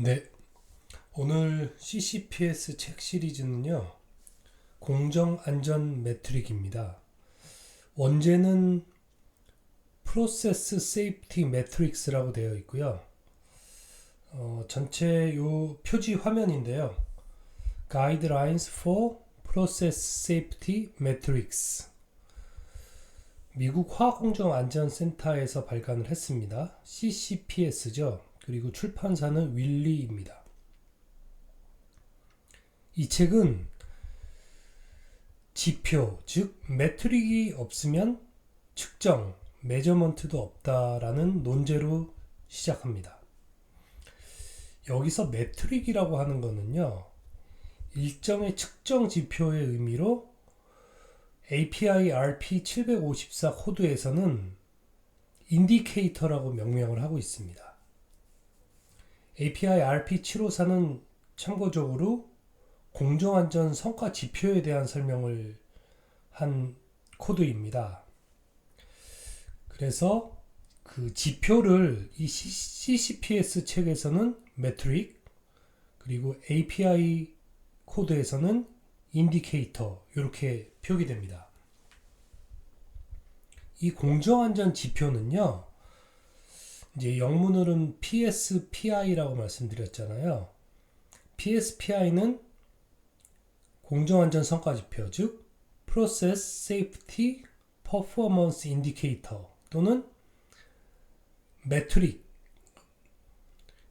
네, 오늘 CCPS 책 시리즈는요, 공정안전 매트릭입니다. 원제는 프로세스 세이프티 매트릭스라고 되어 있고요. 전체 요 표지 화면인데요. Guidelines for Process Safety Metrics. 미국 화학공정안전센터에서 발간을 했습니다. CCPS죠. 그리고 출판사는 윌리입니다. 이 책은 지표, 즉 매트릭이 없으면 측정, 메저먼트도 없다라는 논제로 시작합니다. 여기서 매트릭이라고 하는 거는요, 일정의 측정 지표의 의미로 API RP754 코드에서는 인디케이터라고 명명을 하고 있습니다. API RP754는 참고적으로 공정안전 성과 지표에 대한 설명을 한 코드입니다. 그래서 그 지표를 이 CCPS 책에서는 매트릭, 그리고 API 코드에서는 인디케이터 이렇게 표기됩니다. 이 공정안전 지표는요, 이제 영문으로는 PSPI라고 말씀드렸잖아요. PSPI는 공정안전 성과지표, 즉 Process Safety Performance Indicator 또는 매트릭,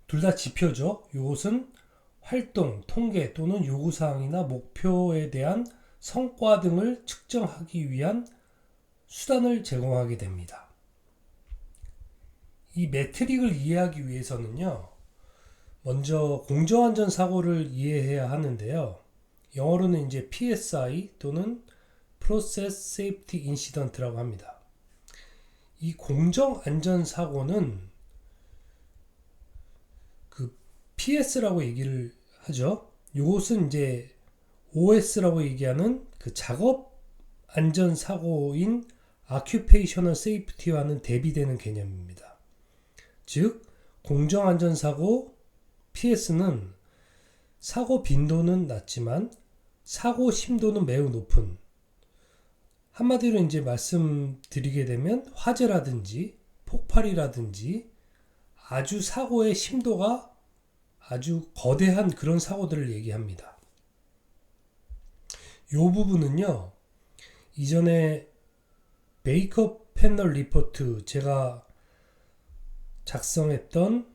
둘 다 지표죠. 이것은 활동, 통계 또는 요구사항이나 목표에 대한 성과 등을 측정하기 위한 수단을 제공하게 됩니다. 이 매트릭을 이해하기 위해서는요, 먼저 공정안전 사고를 이해해야 하는데요. 영어로는 이제 PSI 또는 Process Safety Incident라고 합니다. 이 공정안전 사고는 그 PS라고 얘기를 하죠. 이것은 이제 OS라고 얘기하는 그 작업 안전 사고인 Occupational Safety와는 대비되는 개념입니다. 즉, 공정안전 사고 PS는 사고 빈도는 낮지만 사고 심도는 매우 높은, 한마디로 이제 말씀드리게 되면 화재라든지 폭발이라든지 아주 사고의 심도가 아주 거대한 그런 사고들을 얘기합니다. 이 부분은요, 이전에 베이커 패널 리포트 제가 작성했던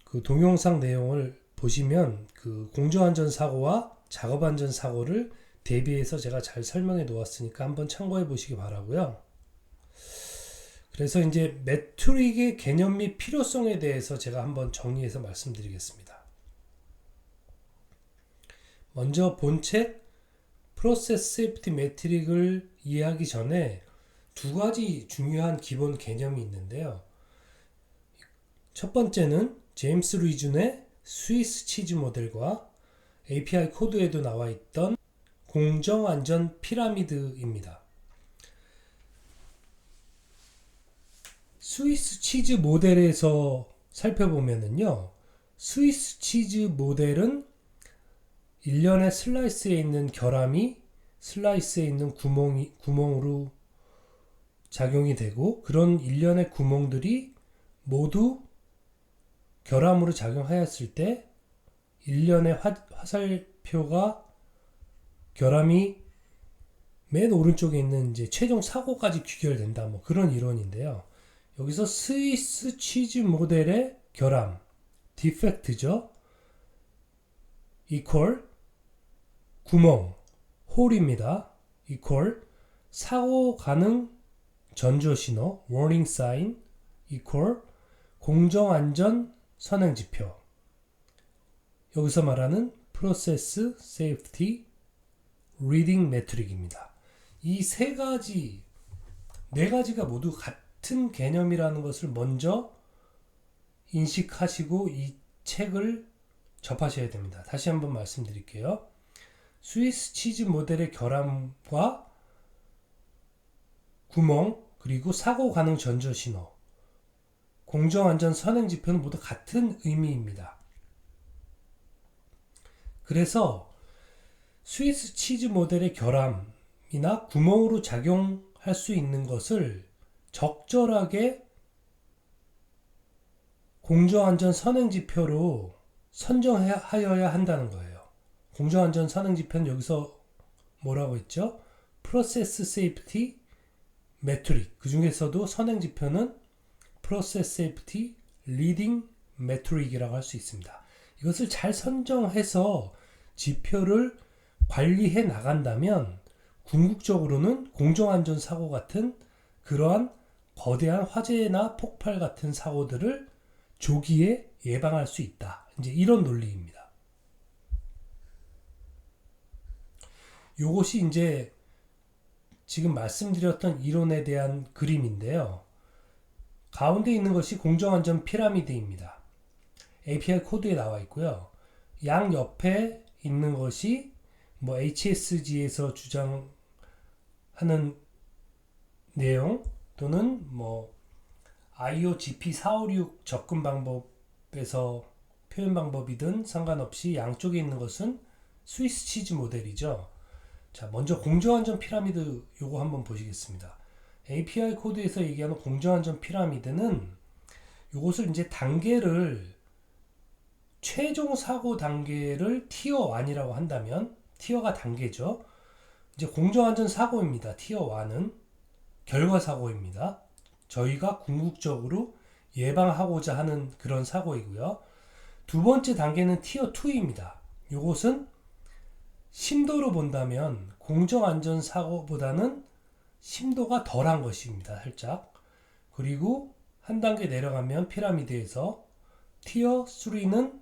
그 동영상 내용을 보시면 그 공정안전 사고와 작업안전 사고를 대비해서 제가 잘 설명해 놓았으니까 한번 참고해 보시기 바라고요. 그래서 이제 매트릭의 개념 및 필요성에 대해서 제가 한번 정리해서 말씀드리겠습니다. 먼저 본책 프로세스 세이프티 매트릭을 이해하기 전에 두 가지 중요한 기본 개념이 있는데요. 첫 번째는 제임스 리준의 스위스 치즈 모델과 API 코드에도 나와 있던 공정안전 피라미드입니다. 스위스 치즈 모델에서 살펴보면은요, 스위스 치즈 모델은 일련의 슬라이스에 있는 결함이 슬라이스에 있는 구멍으로 작용이 되고, 그런 일련의 구멍들이 모두 결함으로 작용하였을 때 일련의 화살표가 결함이 맨 오른쪽에 있는 이제 최종 사고까지 귀결된다, 뭐 그런 이론인데요. 여기서 스위스 치즈 모델의 결함, 디펙트죠. 이퀄 구멍, 홀입니다. 이퀄 사고 가능 전조 신호, warning sign, 이퀄 공정안전 선행지표. 여기서 말하는 프로세스 세이프티 리딩 매트릭입니다. 이 세 가지, 네 가지가 모두 같은 개념이라는 것을 먼저 인식하시고 이 책을 접하셔야 됩니다. 다시 한번 말씀드릴게요. 스위스 치즈 모델의 결함과 구멍, 그리고 사고 가능 전조 신호, 공정안전 선행지표는 모두 같은 의미입니다. 그래서 스위스 치즈 모델의 결함이나 구멍으로 작용할 수 있는 것을 적절하게 공정안전 선행지표로 선정하여야 한다는 거예요. 공정안전 선행지표는 여기서 뭐라고 했죠? Process Safety Metric. 그 중에서도 선행지표는 Process Safety Leading Metric이라고 할 수 있습니다. 이것을 잘 선정해서 지표를 관리해 나간다면 궁극적으로는 공정안전 사고 같은 그러한 거대한 화재나 폭발 같은 사고들을 조기에 예방할 수 있다. 이제 이런 논리입니다. 요것이 이제 지금 말씀드렸던 이론에 대한 그림인데요. 가운데 있는 것이 공정안전 피라미드입니다. API 코드에 나와 있고요. 양 옆에 있는 것이 뭐 HSG에서 주장하는 내용 또는 뭐 IOGP456 접근 방법에서 표현 방법이든 상관없이 양쪽에 있는 것은 스위스 치즈 모델이죠. 자, 먼저 공정안전 피라미드 요거 한번 보시겠습니다. API 코드에서 얘기하는 공정안전 피라미드는 요것을 이제 단계를 최종 사고 단계를 티어 1이라고 한다면 티어가 단계죠. 이제 공정안전 사고입니다. 티어 1은 결과 사고입니다. 저희가 궁극적으로 예방하고자 하는 그런 사고이고요. 두 번째 단계는 티어 2입니다. 요것은 심도로 본다면 공정안전 사고보다는 심도가 덜한 것입니다. 살짝. 그리고 한 단계 내려가면 피라미드에서 티어 3는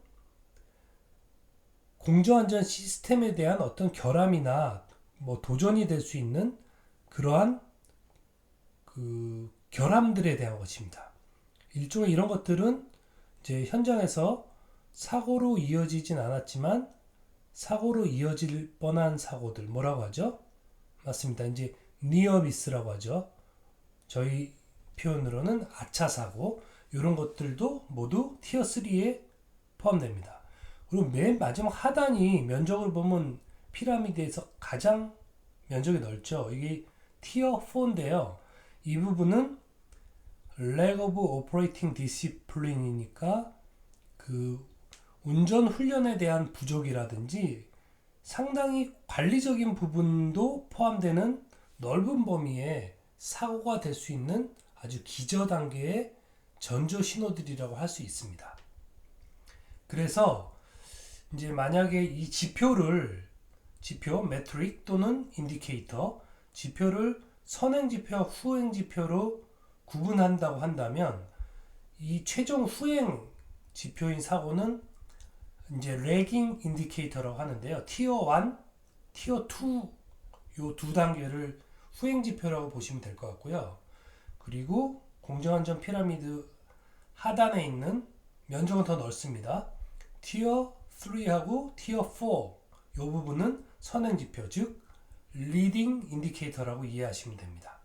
공정안전 시스템에 대한 어떤 결함이나 뭐 도전이 될 수 있는 그러한 그 결함들에 대한 것입니다. 일종의 이런 것들은 이제 현장에서 사고로 이어지진 않았지만 사고로 이어질 뻔한 사고들 뭐라고 하죠? 맞습니다. 이제 니어미스라고 하죠. 저희 표현으로는 아차 사고 이런 것들도 모두 티어 3에 포함됩니다. 그리고 맨 마지막 하단이 면적을 보면 피라미드에서 가장 면적이 넓죠. 이게 티어 4인데요. 이 부분은 Lack of Operating Discipline이니까 그 운전 훈련에 대한 부족이라든지 상당히 관리적인 부분도 포함되는 넓은 범위의 사고가 될 수 있는 아주 기저 단계의 전조 신호들이라고 할 수 있습니다. 그래서 이제 만약에 이 지표, 메트릭 또는 인디케이터, 지표를 선행지표와 후행지표로 구분한다고 한다면 이 최종 후행 지표인 사고는 이제 레깅 인디케이터라고 하는데요. 티어 1, 티어 2 요 두 단계를 후행 지표라고 보시면 될 것 같고요. 그리고 공정안전 피라미드 하단에 있는 면적은 더 넓습니다. 티어 3하고 티어 4 요 부분은 선행 지표, 즉 리딩 인디케이터라고 이해하시면 됩니다.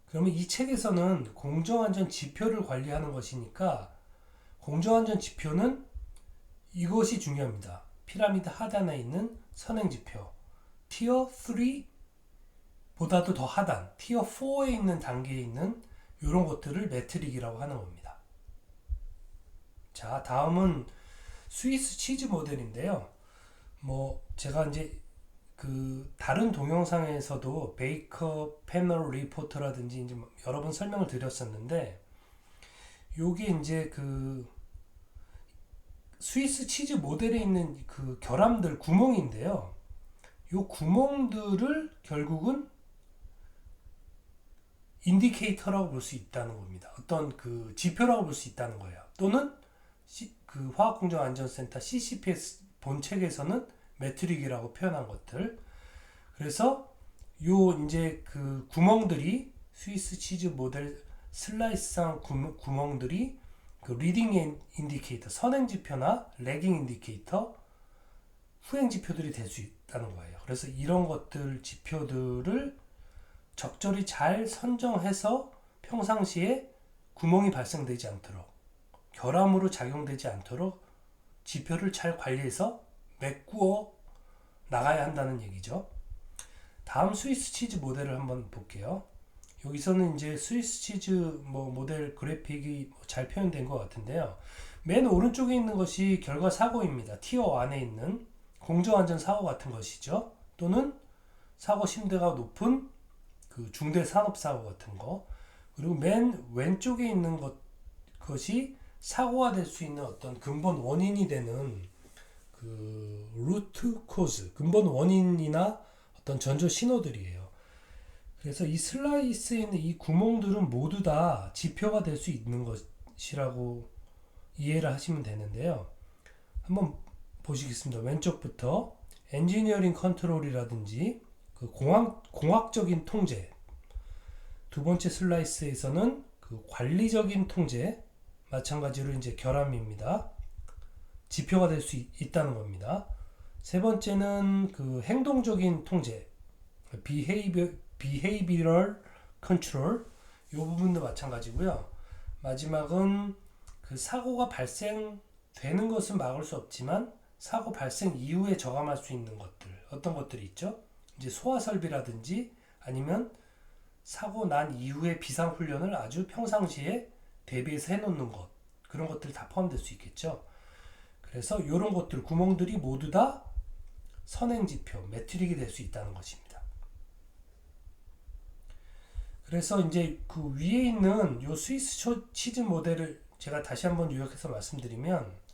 그러면 이 책에서는 공정안전 지표를 관리하는 것이니까 공정안전 지표는 이것이 중요합니다. 피라미드 하단에 있는 선행 지표 티어 3보다도 더 하단 티어 4에 있는 단계에 있는 이런 것들을 매트릭이라고 하는 겁니다. 자, 다음은 스위스 치즈 모델인데요. 뭐 제가 이제 그 다른 동영상에서도 베이커 패널 리포터라든지 이제 여러 번 설명을 드렸었는데 요게 이제 그 스위스 치즈 모델에 있는 그 결함들 구멍인데요. 요 구멍들을 결국은 인디케이터라고 볼 수 있다는 겁니다. 어떤 그 지표라고 볼 수 있다는 거예요. 또는 그 화학공정안전센터 CCPS 본책에서는 매트릭이라고 표현한 것들. 그래서 요 이제 그 구멍들이 스위스 치즈 모델 슬라이스상 구멍들이 그 리딩 인디케이터, 선행 지표나 레깅 인디케이터, 후행 지표들이 될 수 있다는 거예요. 그래서 이런 것들 지표들을 적절히 잘 선정해서 평상시에 구멍이 발생되지 않도록 결함으로 작용되지 않도록 지표를 잘 관리해서 메꾸어 나가야 한다는 얘기죠. 다음 스위스 치즈 모델을 한번 볼게요. 여기서는 이제 스위스 치즈 모델 그래픽이 잘 표현된 것 같은데요. 맨 오른쪽에 있는 것이 결과 사고입니다. 티어 안에 있는 공정안전 사고 같은 것이죠. 또는 사고 심도가 높은 그 중대 산업 사고 같은 거. 그리고 맨 왼쪽에 있는 것이 사고가 될 수 있는 어떤 근본 원인이 되는 그 루트 코즈, 근본 원인이나 어떤 전조 신호들이에요. 그래서 이 슬라이스에 있는 이 구멍들은 모두 다 지표가 될 수 있는 것이라고 이해를 하시면 되는데요. 한번 보시겠습니다. 왼쪽부터 엔지니어링 컨트롤이라든지 그 공학적인 통제, 두 번째 슬라이스에서는 그 관리적인 통제, 마찬가지로 이제 결함입니다. 지표가 될 수 있다는 겁니다. 세 번째는 그 행동적인 통제, behavioral control, 이 부분도 마찬가지고요. 마지막은 그 사고가 발생되는 것은 막을 수 없지만 사고 발생 이후에 저감할 수 있는 것들, 어떤 것들이 있죠? 이제 소화 설비라든지 아니면 사고 난 이후에 비상 훈련을 아주 평상시에 대비해서 해놓는 것, 그런 것들 다 포함될 수 있겠죠. 그래서 이런 것들, 구멍들이 모두 다 선행지표, 매트릭이 될 수 있다는 것입니다. 그래서 이제 그 위에 있는 이 스위스 치즈 모델을 제가 다시 한번 요약해서 말씀드리면,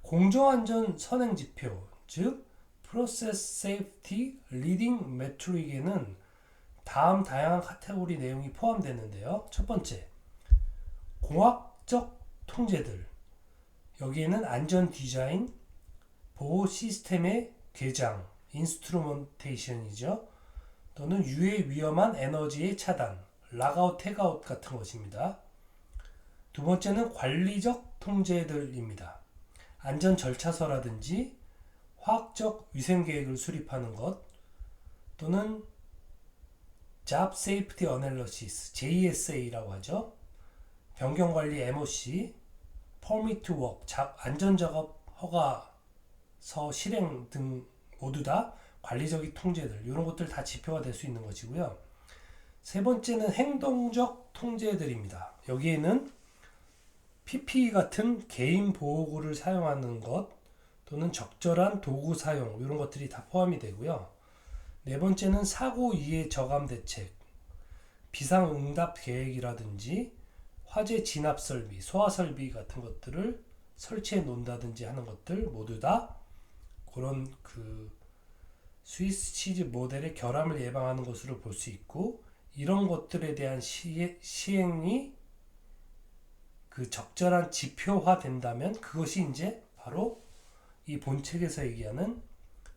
공정안전 선행지표, 즉 Process Safety Leading Metric에는 다음 다양한 카테고리 내용이 포함되는데요. 첫 번째, 공학적 통제들. 여기에는 안전 디자인, 보호 시스템의 개장, 인스트루먼테이션이죠. 또는 유해 위험한 에너지의 차단, 락아웃, 태그아웃 같은 것입니다. 두 번째는 관리적 통제들입니다. 안전 절차서라든지 화학적 위생 계획을 수립하는 것, 또는 Job Safety Analysis, JSA라고 하죠. 변경관리 MOC, Permit to Work, 안전작업 허가서 실행 등 모두 다 관리적인 통제들, 이런 것들 다 지표가 될 수 있는 것이고요. 세 번째는 행동적 통제들입니다. 여기에는 PPE 같은 개인 보호구를 사용하는 것, 또는 적절한 도구 사용, 이런 것들이 다 포함이 되고요. 네 번째는 사고 이해 저감 대책, 비상응답 계획이라든지 화재 진압 설비, 소화 설비 같은 것들을 설치해 놓는다든지 하는 것들 모두 다 그런 그 스위스 치즈 모델의 결함을 예방하는 것으로 볼 수 있고, 이런 것들에 대한 시행이 그 적절한 지표화 된다면 그것이 이제 바로 이 본책에서 얘기하는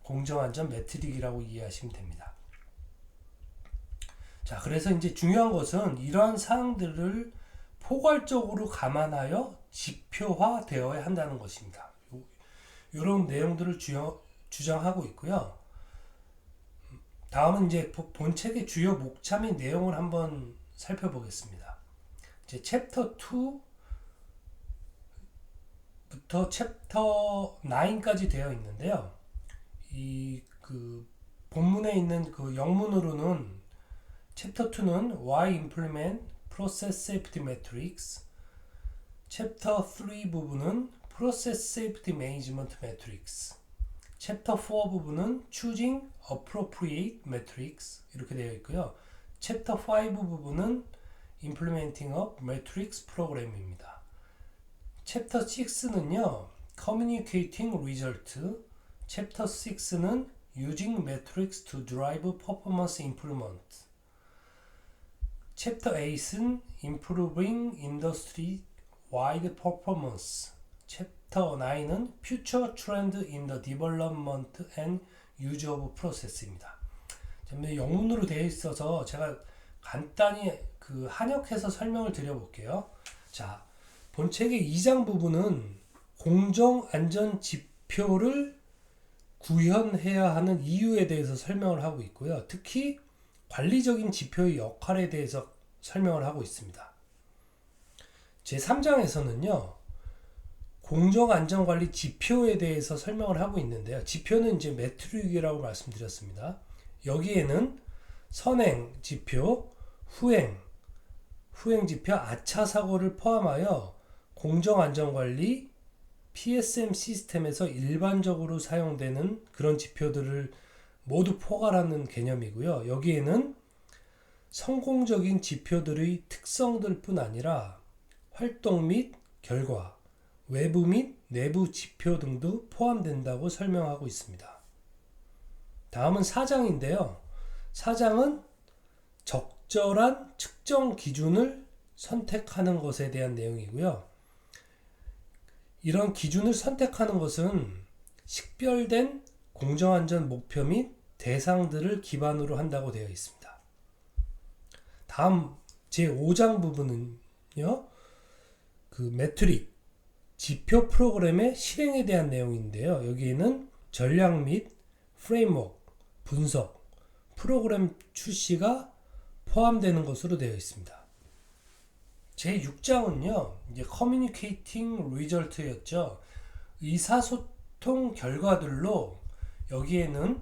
공정안전 매트릭이라고 이해하시면 됩니다. 자, 그래서 이제 중요한 것은 이러한 사항들을 포괄적으로 감안하여 지표화 되어야 한다는 것입니다. 이런 내용들을 주장하고 있고요. 다음은 이제 본책의 주요 목차 및 내용을 한번 살펴보겠습니다. 이제 챕터 2부터 챕터 9까지 되어 있는데요. 이 그 본문에 있는 그 영문으로는 챕터 2는 Why Implement Process Safety Metrics, 챕터 3 부분은 Process Safety Management Metrics, 챕터 4 부분은 Choosing Appropriate Metrics 이렇게 되어 있고요. 챕터 5 부분은 Implementing a Metrics Program입니다. 챕터 6는요, Communicating Result, 챕터 6는 Using Metrics to Drive Performance Improvement, 챕터 8은 Improving Industry-Wide Performance, 챕터 9은 Future Trend in the Development and Use of Process입니다. 영문으로 되어 있어서 제가 간단히 그 한역해서 설명을 드려볼게요. 자, 본책의 2장 부분은 공정안전 지표를 구현해야 하는 이유에 대해서 설명을 하고 있고요. 특히 관리적인 지표의 역할에 대해서 설명을 하고 있습니다. 제3장에서는요, 공정안전관리 지표에 대해서 설명을 하고 있는데요. 지표는 이제 메트릭이라고 말씀드렸습니다. 여기에는 선행 지표, 후행 지표, 아차 사고를 포함하여 공정안전관리 PSM 시스템에서 일반적으로 사용되는 그런 지표들을 모두 포괄하는 개념이고요. 여기에는 성공적인 지표들의 특성들 뿐 아니라 활동 및 결과, 외부 및 내부 지표 등도 포함된다고 설명하고 있습니다. 다음은 4장인데요. 4장은 적절한 측정 기준을 선택하는 것에 대한 내용이고요. 이런 기준을 선택하는 것은 식별된 공정안전 목표 및 대상들을 기반으로 한다고 되어 있습니다. 다음 제5장 부분은요. 그 메트릭, 지표 프로그램의 실행에 대한 내용인데요. 여기에는 전략 및 프레임워크, 분석, 프로그램 출시가 포함되는 것으로 되어 있습니다. 제6장은요. 이제 커뮤니케이팅 리절트였죠. 의사소통 결과들로 여기에는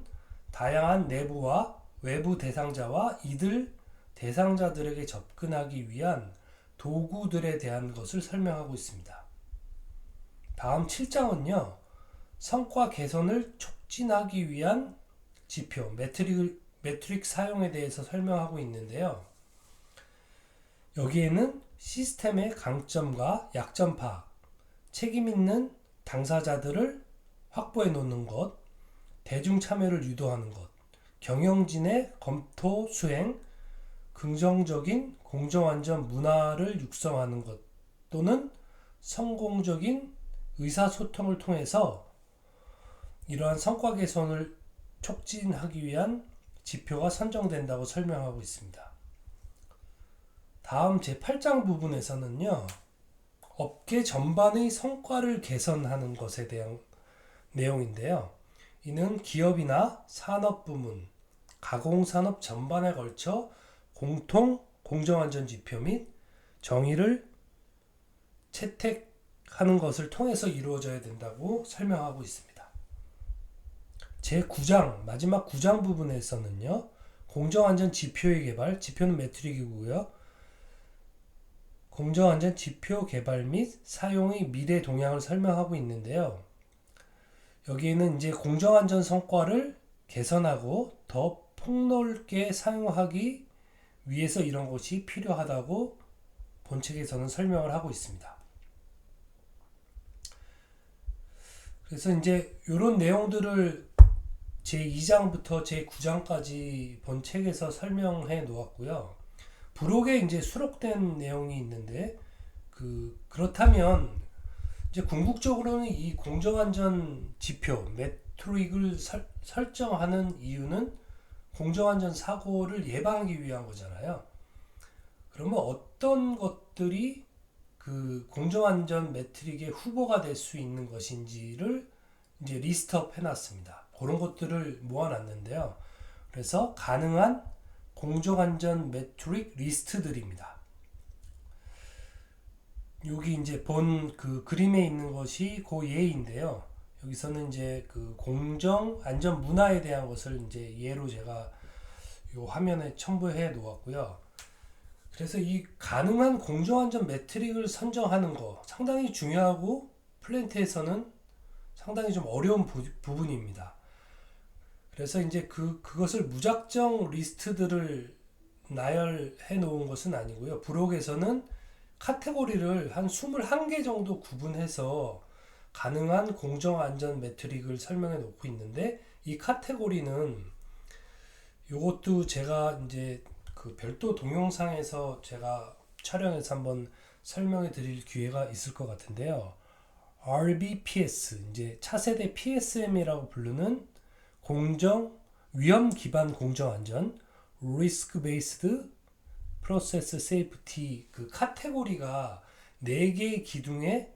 다양한 내부와 외부 대상자와 이들 대상자들에게 접근하기 위한 도구들에 대한 것을 설명하고 있습니다. 다음 7장은요. 성과 개선을 촉진하기 위한 지표, 메트릭 사용에 대해서 설명하고 있는데요. 여기에는 시스템의 강점과 약점 파악, 책임 있는 당사자들을 확보해 놓는 것, 대중 참여를 유도하는 것, 경영진의 검토 수행, 긍정적인 공정안전 문화를 육성하는 것, 또는 성공적인 의사소통을 통해서 이러한 성과 개선을 촉진하기 위한 지표가 선정된다고 설명하고 있습니다. 다음 제8장 부분에서는요. 업계 전반의 성과를 개선하는 것에 대한 내용인데요. 이는 기업이나 산업부문, 가공산업 전반에 걸쳐 공통 공정안전지표 및 정의를 채택하는 것을 통해서 이루어져야 된다고 설명하고 있습니다. 제9장, 마지막 9장 부분에서는요. 공정안전 지표의 개발, 지표는 메트릭이고요. 공정안전 지표 개발 및 사용의 미래 동향을 설명하고 있는데요. 여기에는 이제 공정안전 성과를 개선하고 더 폭넓게 사용하기 위해서 이런 것이 필요하다고 본책에서는 설명을 하고 있습니다. 그래서 이제 이런 내용들을 제2장부터 제9장까지 본책에서 설명해 놓았고요. 부록에 이제 수록된 내용이 있는데 그렇다면 이제 궁극적으로는 이 공정안전 지표 메트릭을 설정하는 이유는 공정안전 사고를 예방하기 위한 거잖아요. 그러면 어떤 것들이 그 공정안전 메트릭의 후보가 될 수 있는 것인지를 이제 리스트업 해놨습니다. 그런 것들을 모아놨는데요. 그래서 가능한 공정안전 메트릭 리스트들입니다. 여기 이제 본 그 그림에 있는 것이 그 예인데요. 여기서는 이제 그 공정안전 문화에 대한 것을 이제 예로 제가 요 화면에 첨부해 놓았고요. 그래서 이 가능한 공정안전 메트릭을 선정하는 거 상당히 중요하고 플랜트에서는 상당히 좀 어려운 부분입니다. 그래서 이제 그것을 무작정 리스트들을 나열해 놓은 것은 아니고요. 부록에서는 카테고리를 한 21개 정도 구분해서 가능한 공정안전 메트릭을 설명해 놓고 있는데 이 카테고리는 요것도 제가 이제 그 별도 동영상에서 제가 촬영해서 한번 설명해 드릴 기회가 있을 것 같은데요. RBPS, 이제 차세대 PSM이라고 부르는 위험 기반 공정안전, Risk Based Process Safety 그 카테고리가 4개의 기둥에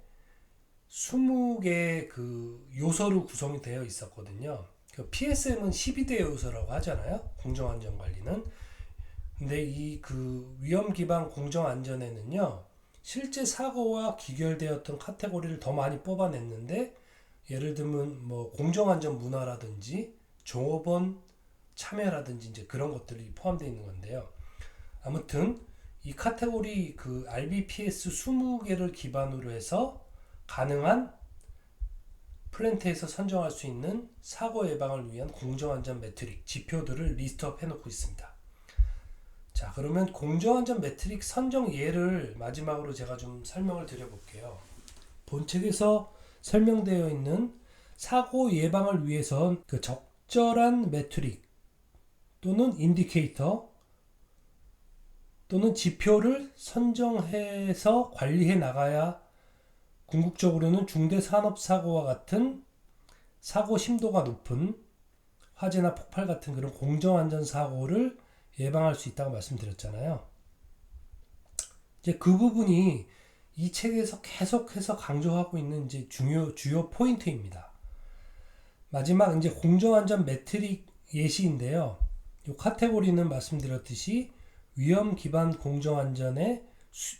20개의 그 요소로 구성이 되어 있었거든요. PSM은 12대 요소라고 하잖아요. 공정안전 관리는. 근데 이 그 위험 기반 공정안전에는요. 실제 사고와 귀결되었던 카테고리를 더 많이 뽑아냈는데, 예를 들면 뭐 공정안전 문화라든지 종업원 참여라든지 이제 그런 것들이 포함되어 있는 건데요. 아무튼 이 카테고리 그 RBPS 20개를 기반으로 해서 가능한 플랜트에서 선정할 수 있는 사고 예방을 위한 공정안전 매트릭 지표들을 리스트업 해놓고 있습니다. 자, 그러면 공정안전 매트릭 선정 예를 마지막으로 제가 좀 설명을 드려볼게요. 본책에서 설명되어 있는 사고 예방을 위해선 그 적절한 매트릭 또는 인디케이터 또는 지표를 선정해서 관리해 나가야 궁극적으로는 중대산업사고와 같은 사고 심도가 높은 화재나 폭발 같은 그런 공정안전사고를 예방할 수 있다고 말씀드렸잖아요. 이제 그 부분이 이 책에서 계속해서 강조하고 있는 이제 주요 포인트입니다. 마지막 이제 공정안전 매트릭 예시인데요. 이 카테고리는 말씀드렸듯이 위험 기반 공정안전의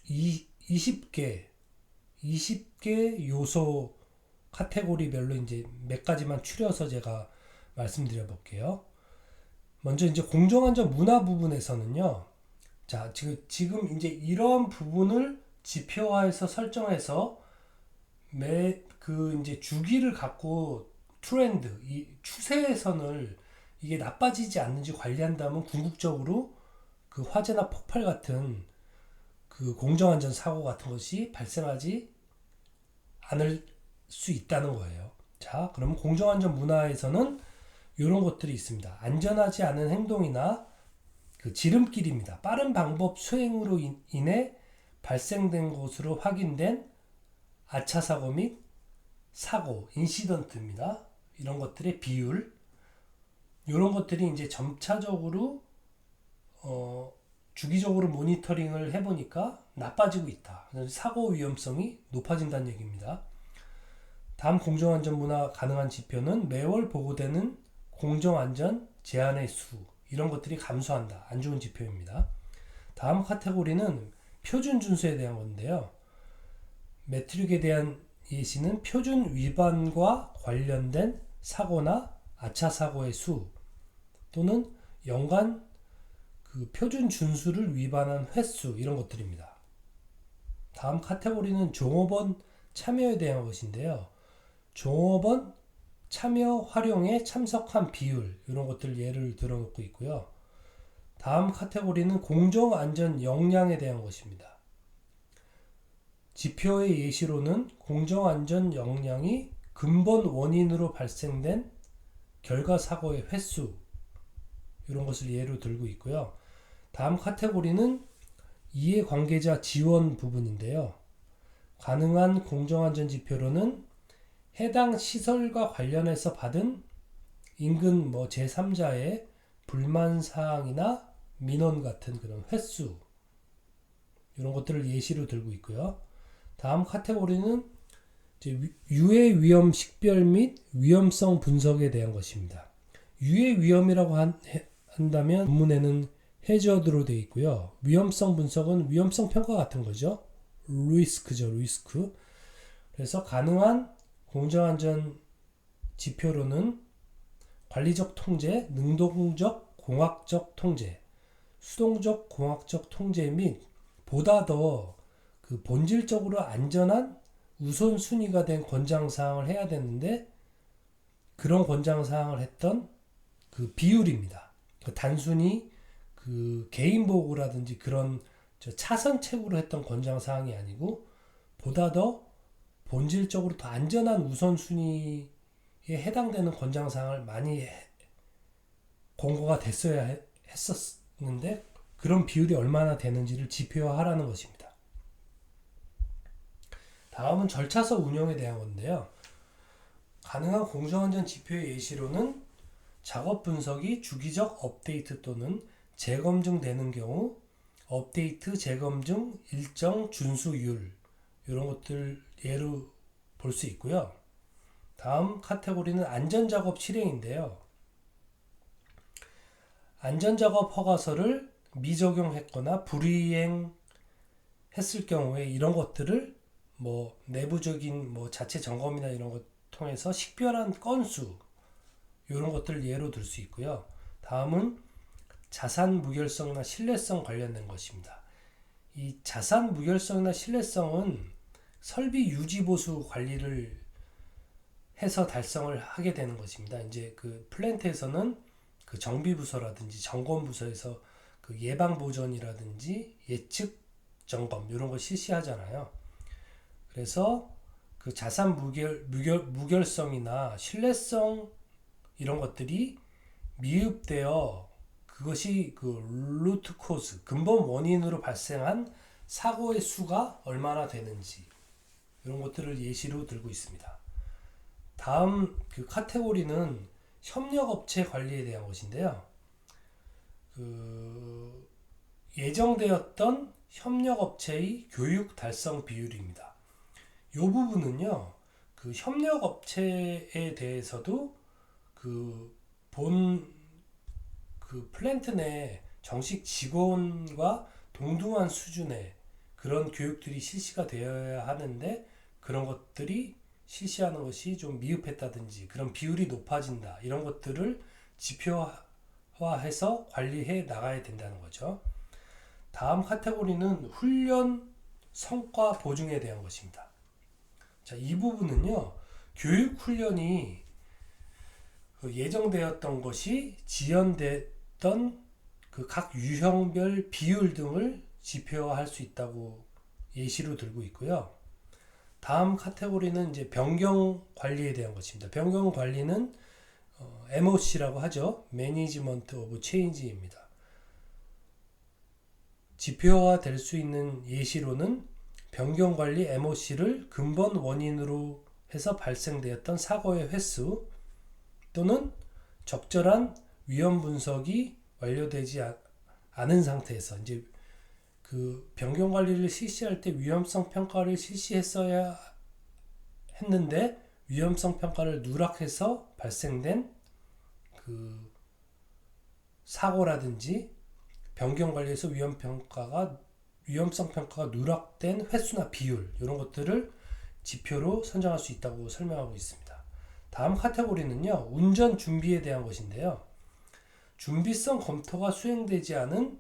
20개 요소 카테고리별로 이제 몇 가지만 추려서 제가 말씀드려 볼게요. 먼저 이제 공정안전 문화 부분에서는요. 자, 지금 이제 이런 부분을 지표화해서 설정해서 이제 주기를 갖고 트렌드, 이 추세선을 이게 나빠지지 않는지 관리한다면 궁극적으로 그 화재나 폭발 같은 그 공정안전 사고 같은 것이 발생하지 않을 수 있다는 거예요. 자, 그러면 공정안전 문화에서는 이런 것들이 있습니다. 안전하지 않은 행동이나 그 지름길입니다. 빠른 방법 수행으로 인해 발생된 것으로 확인된 아차 사고 및 사고, 인시던트입니다. 이런 것들의 비율, 이런 것들이 이제 점차적으로 주기적으로 모니터링을 해보니까 나빠지고 있다. 사고 위험성이 높아진다는 얘기입니다. 다음 공정안전 문화 가능한 지표는 매월 보고되는 공정안전 제한의 수, 이런 것들이 감소한다. 안 좋은 지표입니다. 다음 카테고리는 표준 준수에 대한 건데요. 매트릭에 대한 예시는 표준 위반과 관련된 사고나 아차 사고의 수 또는 연간 그 표준 준수를 위반한 횟수, 이런 것들입니다. 다음 카테고리는 종업원 참여에 대한 것인데요. 종업원 참여 활용에 참석한 비율, 이런 것들 예를 들어놓고 있고요. 다음 카테고리는 공정안전 역량에 대한 것입니다. 지표의 예시로는 공정안전 역량이 근본 원인으로 발생된 결과 사고의 횟수, 이런 것을 예로 들고 있고요. 다음 카테고리는 이해관계자 지원 부분인데요. 가능한 공정안전 지표로는 해당 시설과 관련해서 받은 인근 제3자의 불만사항이나 민원 같은 그런 횟수, 이런 것들을 예시로 들고 있고요. 다음 카테고리는 이제 유해 위험 식별 및 위험성 분석에 대한 것입니다. 유해 위험이라고 한다면 본문에는 해저드로 되어 있고요. 위험성 분석은 위험성 평가 같은 거죠. 리스크죠, 리스크. 그래서 가능한 공정안전 지표로는 관리적 통제, 능동적 공학적 통제, 수동적 공학적 통제 및 보다 더 그 본질적으로 안전한 우선순위가 된 권장사항을 해야 되는데, 그런 권장사항을 했던 그 비율입니다. 단순히 그 개인보호라든지 그런 차선책으로 했던 권장사항이 아니고 보다 더 본질적으로 더 안전한 우선순위에 해당되는 권장사항을 많이 권고가 됐어야 했었는데, 그런 비율이 얼마나 되는지를 지표화하라는 것입니다. 다음은 절차서 운영에 대한 건데요. 가능한 공정안전 지표의 예시로는 작업 분석이 주기적 업데이트 또는 재검증되는 경우 업데이트, 재검증, 일정 준수율, 이런 것들 예로 볼 수 있고요. 다음 카테고리는 안전작업 실행인데요. 안전작업 허가서를 미적용했거나 불이행 했을 경우에 이런 것들을 뭐 내부적인 뭐 자체 점검이나 이런 것 통해서 식별한 건수 이런 것들을 예로 들 수 있고요. 다음은 자산 무결성이나 신뢰성 관련된 것입니다. 이 자산 무결성이나 신뢰성은 설비 유지 보수 관리를 해서 달성을 하게 되는 것입니다. 이제 그 플랜트에서는 그 정비 부서라든지 점검 부서에서 그 예방 보전이라든지 예측 점검 이런 걸 실시하잖아요. 그래서 그 자산 무결성이나 신뢰성 이런 것들이 미흡되어 그것이 그 루트 코즈 근본 원인으로 발생한 사고의 수가 얼마나 되는지 이런 것들을 예시로 들고 있습니다. 다음 그 카테고리는 협력업체 관리에 대한 것인데요. 그 예정되었던 협력업체의 교육 달성 비율입니다. 이 부분은요, 그 협력업체에 대해서도 그 플랜트 내 정식 직원과 동등한 수준의 그런 교육들이 실시가 되어야 하는데 그런 것들이 실시하는 것이 좀 미흡했다든지 그런 비율이 높아진다 이런 것들을 지표화해서 관리해 나가야 된다는 거죠. 다음 카테고리는 훈련 성과 보증에 대한 것입니다. 자, 이 부분은요, 교육 훈련이 예정되었던 것이 지연됐던 그 각 유형별 비율 등을 지표화할 수 있다고 예시로 들고 있고요. 다음 카테고리는 이제 변경 관리에 대한 것입니다. 변경 관리는 MOC라고 하죠. Management of Change입니다. 지표화 될 수 있는 예시로는 변경 관리 MOC를 근본 원인으로 해서 발생되었던 사고의 횟수 또는 적절한 위험 분석이 완료되지 않은 상태에서 이제 그 변경 관리를 실시할 때 위험성 평가를 실시했어야 했는데 위험성 평가를 누락해서 발생된 그 사고라든지 변경 관리에서 위험성 평가가 누락된 횟수나 비율 이런 것들을 지표로 선정할 수 있다고 설명하고 있습니다. 다음 카테고리는요, 운전 준비에 대한 것인데요. 준비성 검토가 수행되지 않은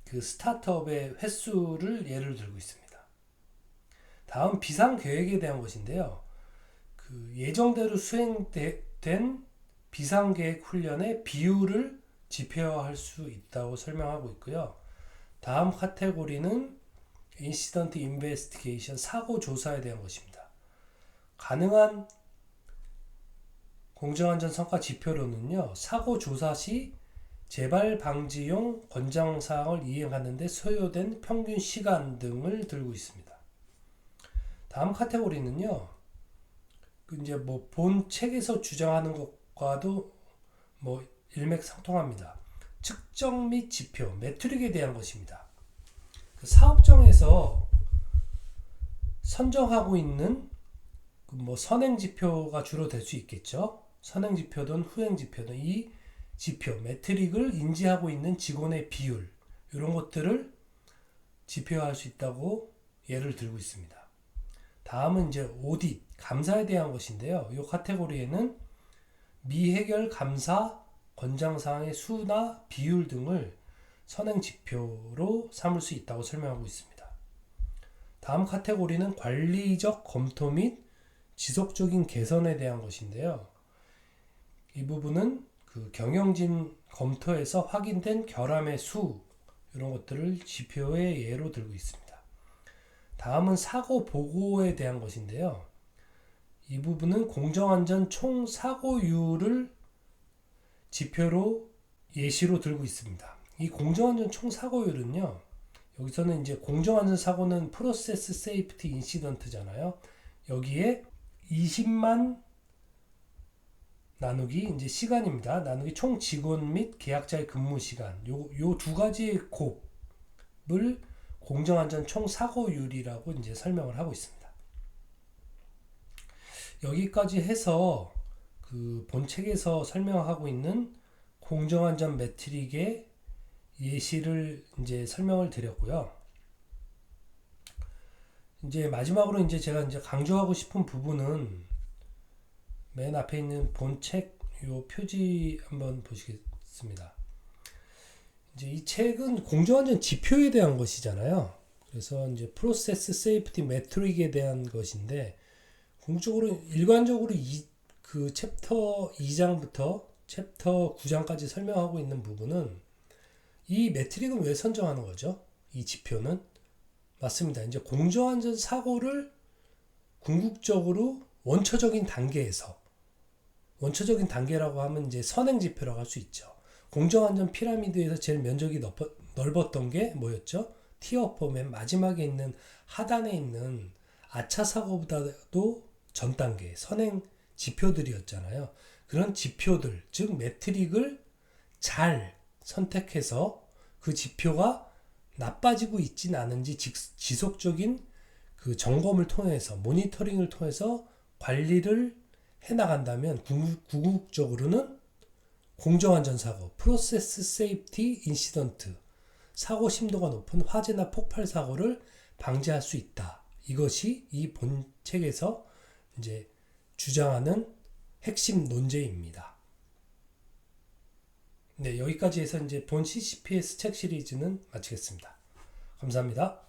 그 스타트업의 횟수를 예를 들고 있습니다. 다음 비상 계획에 대한 것인데요. 그 예정대로 수행된 비상 계획 훈련의 비율을 지표화할 수 있다고 설명하고 있고요. 다음 카테고리는 인시던트 인베스티게이션 사고 조사에 대한 것입니다. 가능한 공정안전 성과 지표로는요, 사고 조사 시 재발 방지용 권장사항을 이행하는 데 소요된 평균 시간 등을 들고 있습니다. 다음 카테고리는요, 이제 뭐 본 책에서 주장하는 것과도 뭐 일맥상통합니다. 측정 및 지표, 매트릭에 대한 것입니다. 그 사업장에서 선정하고 있는 뭐 선행 지표가 주로 될 수 있겠죠. 선행 지표든 후행 지표든 이 지표, 매트릭을 인지하고 있는 직원의 비율 이런 것들을 지표화할 수 있다고 예를 들고 있습니다. 다음은 이제 오딧, 감사에 대한 것인데요. 이 카테고리에는 미해결 감사 권장사항의 수나 비율 등을 선행 지표로 삼을 수 있다고 설명하고 있습니다. 다음 카테고리는 관리적 검토 및 지속적인 개선에 대한 것인데요. 이 부분은 그 경영진 검토에서 확인된 결함의 수 이런 것들을 지표의 예로 들고 있습니다. 다음은 사고 보고에 대한 것인데요. 이 부분은 공정안전 총 사고율을 지표로 예시로 들고 있습니다. 이 공정안전 총 사고율은요. 여기서는 이제 공정안전 사고는 프로세스 세이프티 인시던트잖아요. 여기에 20만 나누기 이제 시간입니다. 나누기 총 직원 및 계약자의 근무 시간. 요 두 가지의 곱을 공정안전 총 사고율이라고 이제 설명을 하고 있습니다. 여기까지 해서 그 본 책에서 설명하고 있는 공정안전 매트릭의 예시를 이제 설명을 드렸고요. 이제 마지막으로 이제 제가 이제 강조하고 싶은 부분은 맨 앞에 있는 본책 요 표지 한번 보시겠습니다. 이제 이 책은 공정안전 지표에 대한 것이잖아요. 그래서 이제 프로세스 세이프티 매트릭에 대한 것인데 일관적으로 그 챕터 2장부터 챕터 9장까지 설명하고 있는 부분은 이 매트릭은 왜 선정하는 거죠? 이 지표는 맞습니다. 이제 공정안전 사고를 궁극적으로 원초적인 단계라고 하면 이제 선행 지표라고 할 수 있죠. 공정안전 피라미드에서 제일 면적이 넓었던 게 뭐였죠? 티어4 맨 마지막에 있는 하단에 있는 아차 사고보다도 전 단계 선행 지표들이었잖아요. 그런 지표들, 즉 매트릭을 잘 선택해서 그 지표가 나빠지고 있진 않은지 지속적인 그 점검을 통해서 모니터링을 통해서 관리를 해 나간다면 궁극적으로는 공정안전사고, 프로세스 세이프티 인시던트, 사고 심도가 높은 화재나 폭발 사고를 방지할 수 있다. 이것이 이 본책에서 이제 주장하는 핵심 논제입니다. 네, 여기까지 해서 이제 본 CCPS 책 시리즈는 마치겠습니다. 감사합니다.